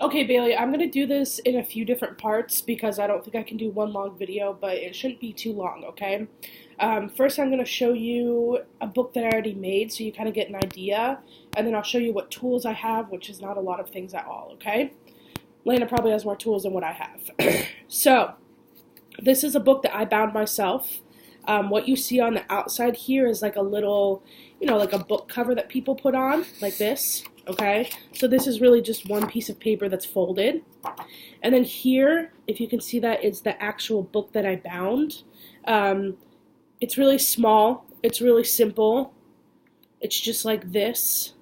Okay, Bailey, I'm going to do this in a few different parts because I don't think I can do one long video, but it shouldn't be too long, okay? First, I'm going to show you a book that I already made so you kind of get an idea, and then I'll show you what tools I have, which is not a lot of things at all, okay? Lena probably has more tools than what I have. So, this is a book that I bound myself. What you see on the outside here is like a little, like a book cover that people put on, like this. Okay, so this is really just one piece of paper that's folded. And then here, if you can see that, it's the actual book that I bound. It's really small. It's really simple. It's just like this.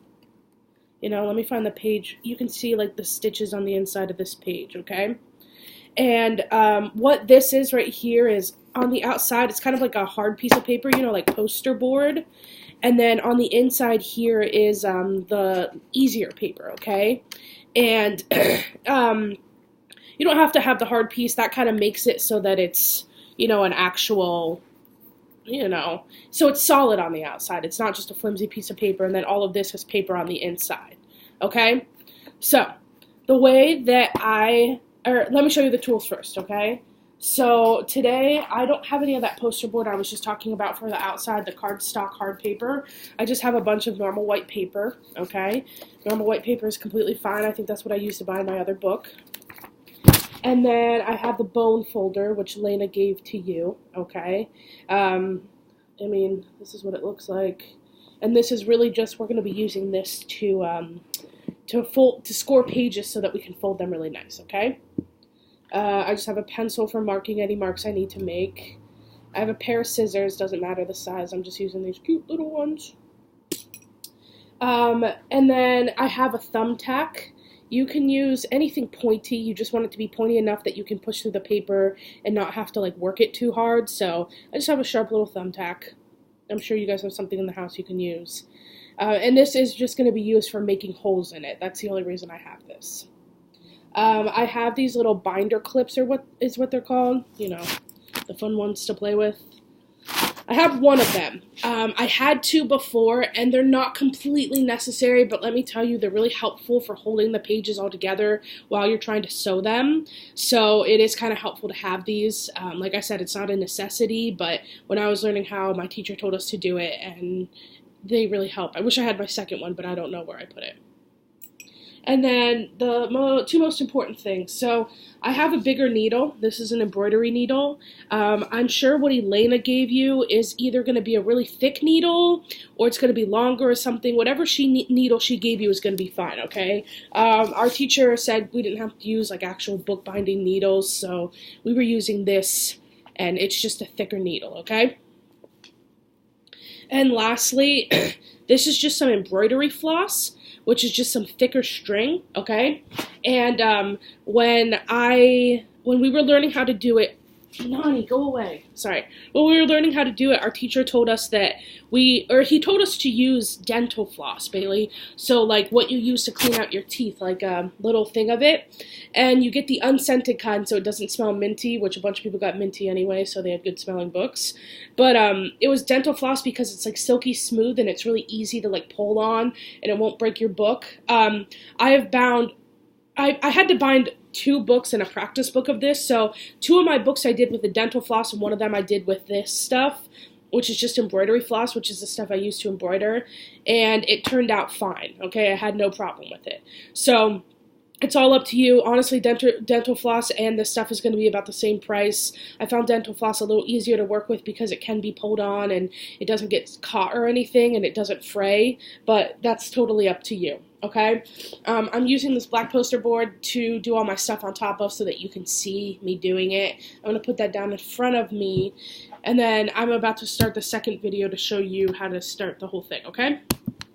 Let me find the page. You can see like the stitches on the inside of this page, okay? And what this is right here is on the outside, it's kind of like a hard piece of paper, like poster board. And then on the inside here is the easier paper, okay? And you don't have to have the hard piece. That kind of makes it so that it's, an actual, so it's solid on the outside. It's not just a flimsy piece of paper, and then all of this is paper on the inside, okay? So the way that let me show you the tools first, okay? So today, I don't have any of that poster board I was just talking about for the outside, the cardstock hard paper. I just have a bunch of normal white paper, okay? Normal white paper is completely fine. I think that's what I used to bind my other book. And then I have the bone folder, which Lena gave to you, okay? This is what it looks like. And this is really just, we're going to be using this to score pages so that we can fold them really nice, okay? I just have a pencil for marking any marks I need to make. I have a pair of scissors, doesn't matter the size, I'm just using these cute little ones. And then I have a thumbtack. You can use anything pointy, you just want it to be pointy enough that you can push through the paper and not have to work it too hard, so I just have a sharp little thumbtack. I'm sure you guys have something in the house you can use. And this is just going to be used for making holes in it, that's the only reason I have this. I have these little binder clips, or what they're called, the fun ones to play with. I have one of them. I had two before, and they're not completely necessary, but let me tell you, they're really helpful for holding the pages all together while you're trying to sew them. So it is kind of helpful to have these. Like I said, it's not a necessity, but when I was learning how, my teacher told us to do it, and they really help. I wish I had my second one, but I don't know where I put it. And then the two most important things. So I have a bigger needle. This is an embroidery needle. I'm sure what Elena gave you is either going to be a really thick needle or it's going to be longer or something. Whatever needle she gave you is going to be fine, okay? Our teacher said we didn't have to use actual bookbinding needles, so we were using this, and it's just a thicker needle, okay? And lastly, this is just some embroidery floss, which is just some thicker string, okay? And when we were learning how to do it, Nani, go away. Sorry. When we were learning how to do it, our teacher told us that he told us to use dental floss, Bailey. So what you use to clean out your teeth, like a little thing of it. And you get the unscented kind so it doesn't smell minty, which a bunch of people got minty anyway, so they had good smelling books. But it was dental floss because it's silky smooth and it's really easy to pull on and it won't break your book. I had to bind 2 books and a practice book of this, so 2 of my books I did with the dental floss and one of them I did with this stuff, which is just embroidery floss, which is the stuff I use to embroider, and it turned out fine, okay? I had no problem with it. So it's all up to you. Honestly, dental floss and this stuff is going to be about the same price. I found dental floss a little easier to work with because it can be pulled on and it doesn't get caught or anything and it doesn't fray, but that's totally up to you, okay? I'm using this black poster board to do all my stuff on top of so that you can see me doing it. I'm going to put that down in front of me, and then I'm about to start the second video to show you how to start the whole thing, okay?